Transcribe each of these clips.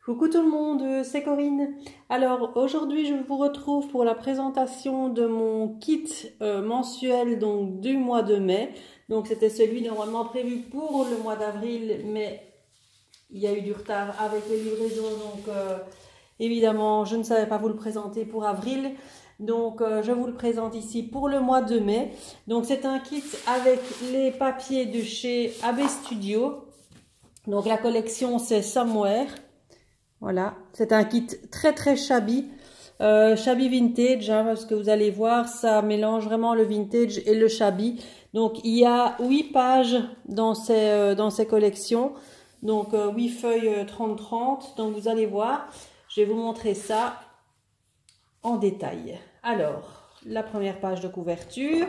Coucou tout le monde, c'est Corinne. Alors aujourd'hui je vous retrouve pour la présentation de mon kit mensuel donc du mois de mai. Donc c'était celui normalement prévu pour le mois d'avril, mais il y a eu du retard avec les livraisons, donc évidemment je ne savais pas vous le présenter pour avril. Donc je vous le présente ici pour le mois de mai. Donc c'est un kit avec les papiers de chez AB Studio. Donc la collection c'est Somewhere. Voilà, c'est un kit très shabby, shabby vintage, hein, parce que vous allez voir, ça mélange vraiment le vintage et le shabby. Donc il y a 8 pages dans ces collections, donc 8 feuilles 30-30. Donc vous allez voir, je vais vous montrer ça en détail. Alors, la première page de couverture,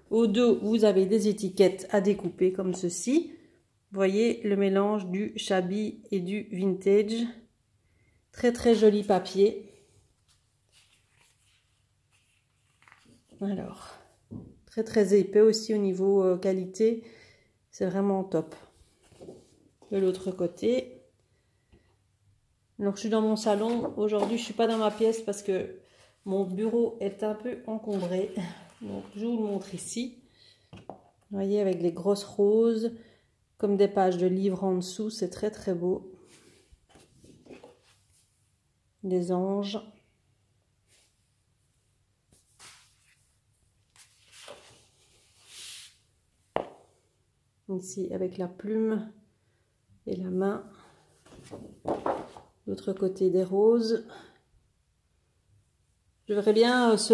au dos vous avez des étiquettes à découper comme ceci. Vous voyez le mélange du shabby et du vintage. Très joli papier. Alors, très épais aussi au niveau qualité. C'est vraiment top. De l'autre côté. Alors, je suis dans mon salon. Aujourd'hui, je suis pas dans ma pièce parce que mon bureau est un peu encombré. Donc, je vous le montre ici. Vous voyez, avec les grosses roses, comme des pages de livres en dessous. C'est très beau. Des anges. Ici avec la plume et la main. L'autre côté des roses. Je verrais bien ces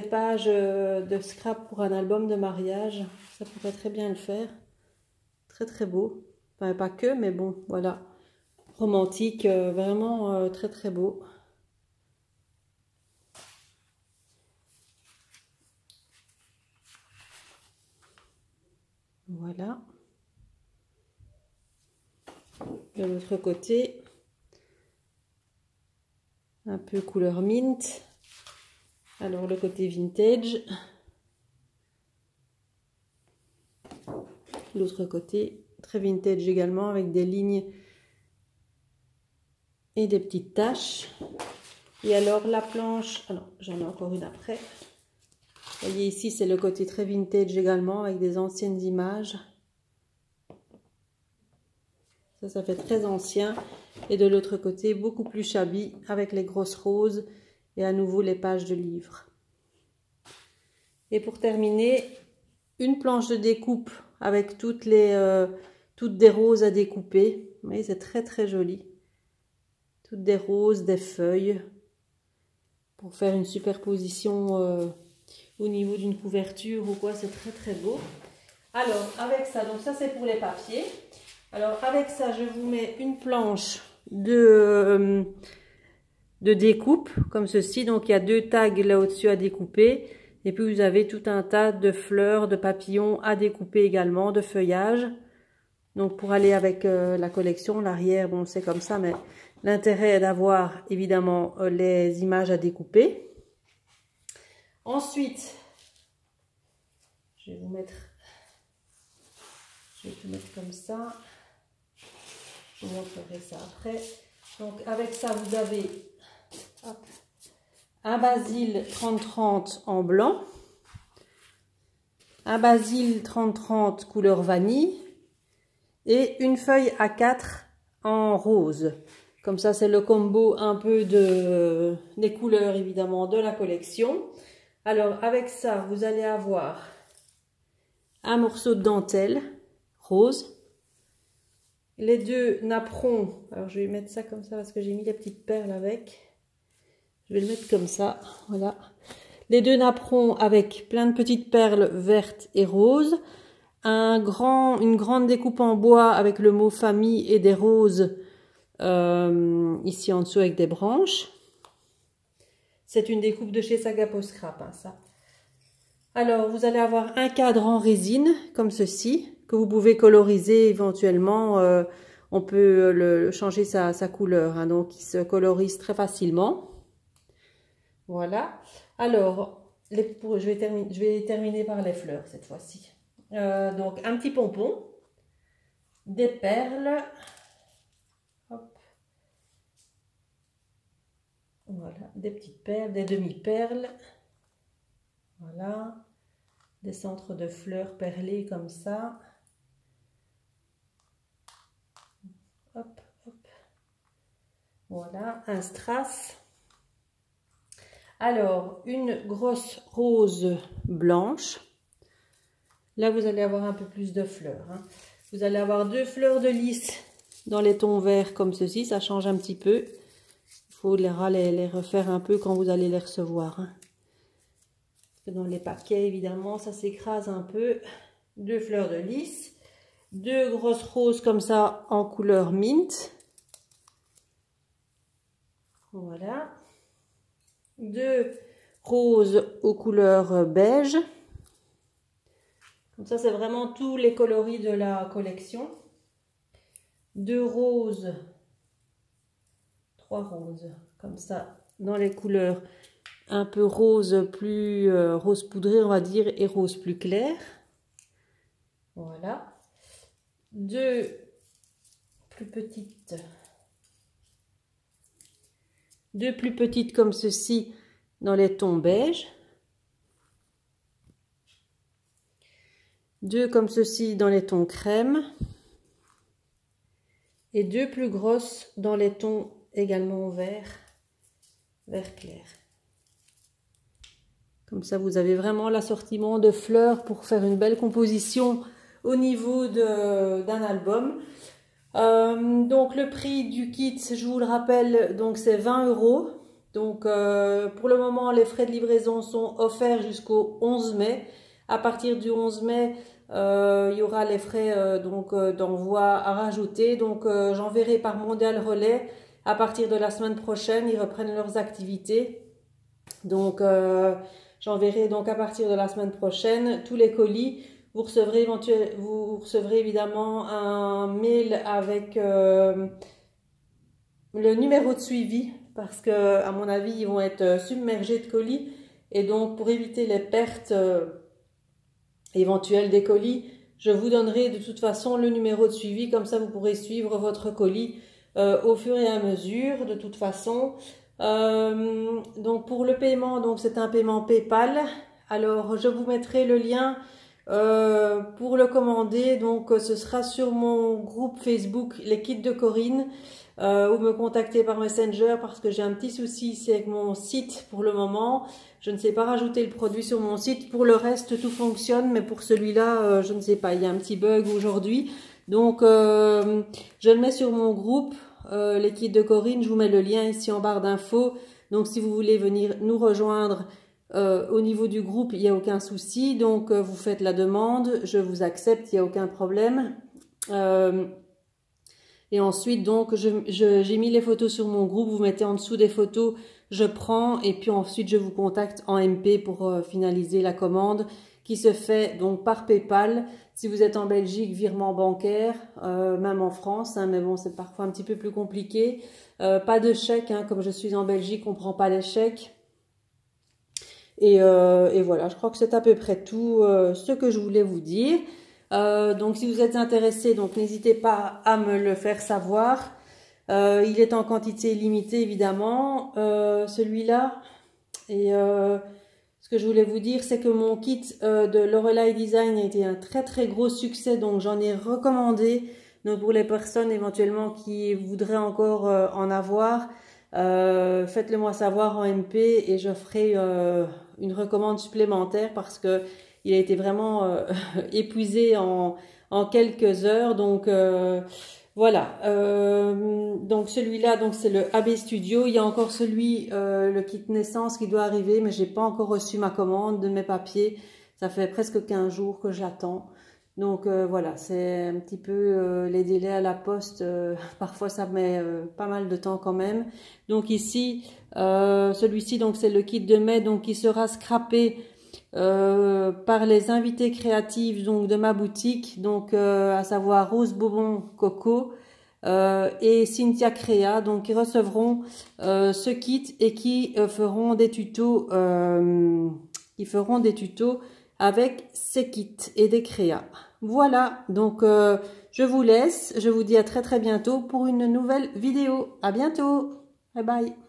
pages de scrap pour un album de mariage. Ça pourrait très bien le faire. Très beau. Enfin, pas que, mais bon, voilà. Romantique, vraiment très beau. Voilà. De l'autre côté, un peu couleur mint. Alors le côté vintage. L'autre côté, très vintage également, avec des lignes et des petites taches. Et alors la planche, ah non, j'en ai encore une après. Vous voyez ici, c'est le côté très vintage également, avec des anciennes images. Ça fait très ancien. Et de l'autre côté, beaucoup plus shabby, avec les grosses roses et à nouveau les pages de livres. Et pour terminer, une planche de découpe avec toutes des roses à découper. Vous voyez, c'est très joli. Toutes des roses, des feuilles, pour faire une superposition au niveau d'une couverture ou quoi, c'est très beau. Alors, avec ça, donc ça c'est pour les papiers. Alors, avec ça, je vous mets une planche de découpe, comme ceci. Donc, il y a 2 tags là au-dessus à découper. Et puis, vous avez tout un tas de fleurs, de papillons à découper également, de feuillage. Donc, pour aller avec la collection, l'arrière, bon, c'est comme ça, mais l'intérêt est d'avoir, évidemment, les images à découper. Ensuite, je vais tout mettre comme ça. Je vous montrerai ça après. Donc, avec ça, vous avez un basil 30-30 en blanc, un basil 30-30 couleur vanille et une feuille A4 en rose. Comme ça, c'est le combo un peu des couleurs, évidemment, de la collection. Alors, avec ça, vous allez avoir un morceau de dentelle rose. Les 2 napperons, alors je vais mettre ça comme ça parce que j'ai mis les petites perles avec. Je vais le mettre comme ça, voilà. Les 2 napperons avec plein de petites perles vertes et roses. Une grande découpe en bois avec le mot famille et des roses ici en dessous avec des branches. C'est une découpe de chez Sagapo Scrap, hein, ça. Alors, vous allez avoir un cadre en résine, comme ceci, que vous pouvez coloriser éventuellement. On peut changer sa couleur, hein, donc il se colorise très facilement. Voilà. Alors, je vais terminer par les fleurs cette fois-ci. Donc, un petit pompon, des perles, Voilà, des petites perles, des demi-perles. Voilà, des centres de fleurs perlées comme ça. Hop, hop. Voilà, un strass. Alors, une grosse rose blanche. Là, vous allez avoir un peu plus de fleurs. Hein. Vous allez avoir 2 fleurs de lys dans les tons verts comme ceci. Ça change un petit peu. Il faut les refaire un peu quand vous allez les recevoir. Hein. Dans les paquets, évidemment, ça s'écrase un peu. 2 fleurs de lys. 2 grosses roses comme ça en couleur mint. Voilà. 2 roses aux couleurs beige. Comme ça, c'est vraiment tous les coloris de la collection. 2 roses. 3 roses. Comme ça, dans les couleurs un peu rose, plus rose poudré, on va dire, et rose plus clair. Voilà. 2 plus petites. 2 plus petites comme ceci dans les tons beige. 2 comme ceci dans les tons crème. Et 2 plus grosses dans les tons également vert clair. Comme ça, vous avez vraiment l'assortiment de fleurs pour faire une belle composition au niveau d'un album. Donc le prix du kit, je vous le rappelle, donc c'est 20 €. Donc pour le moment, les frais de livraison sont offerts jusqu'au 11 mai. À partir du 11 mai, il y aura les frais d'envoi à rajouter. Donc j'enverrai par Mondial Relais. À partir de la semaine prochaine, ils reprennent leurs activités. Donc j'enverrai donc à partir de la semaine prochaine tous les colis. Vous recevrez évidemment un mail avec le numéro de suivi parce que, à mon avis, ils vont être submergés de colis. Et donc, pour éviter les pertes éventuelles des colis, je vous donnerai de toute façon le numéro de suivi. Comme ça, vous pourrez suivre votre colis au fur et à mesure, de toute façon. Donc, pour le paiement, donc c'est un paiement PayPal. Alors, je vous mettrai le lien pour le commander. Donc, ce sera sur mon groupe Facebook, les kits de Corinne, ou me contacter par Messenger parce que j'ai un petit souci ici avec mon site pour le moment. Je ne sais pas rajouter le produit sur mon site. Pour le reste, tout fonctionne, mais pour celui-là, je ne sais pas. Il y a un petit bug aujourd'hui. Donc, je le mets sur mon groupe, les kits de Corinne. Je vous mets le lien ici en barre d'infos. Donc, si vous voulez venir nous rejoindre au niveau du groupe, il n'y a aucun souci. Donc, vous faites la demande. Je vous accepte, il n'y a aucun problème. Et ensuite, donc, j'ai mis les photos sur mon groupe. Vous mettez en dessous des photos, je prends. Et puis ensuite, je vous contacte en MP pour finaliser la commande qui se fait donc par PayPal. Si vous êtes en Belgique, virement bancaire, même en France. Hein, mais bon, c'est parfois un petit peu plus compliqué. Pas de chèque, hein, comme je suis en Belgique, on ne prend pas les chèques. Et voilà, je crois que c'est à peu près tout ce que je voulais vous dire. Donc si vous êtes intéressé, donc n'hésitez pas à me le faire savoir. Il est en quantité limitée évidemment, celui-là. Et ce que je voulais vous dire, c'est que mon kit de Lorelei Design a été un très gros succès, donc j'en ai recommandé. Donc pour les personnes éventuellement qui voudraient encore en avoir, faites-le moi savoir en MP et je ferai une recommande supplémentaire parce que il a été vraiment épuisé en quelques heures. Donc voilà. Donc celui-là, donc c'est le AB Studio. Il y a encore celui, le kit naissance qui doit arriver, mais j'ai pas encore reçu ma commande de mes papiers. Ça fait presque 15 jours que j'attends. Donc voilà, c'est un petit peu les délais à la poste. Parfois ça met pas mal de temps quand même. Donc ici, celui-ci, donc c'est le kit de mai, donc qui sera scrappé par les invités créatives donc de ma boutique, donc à savoir Rose Bobon Coco et Cynthia Créa, donc qui recevront ce kit et qui feront des tutos avec ces kits et des créas. Voilà, donc je vous laisse, je vous dis à très bientôt pour une nouvelle vidéo. À bientôt, bye bye.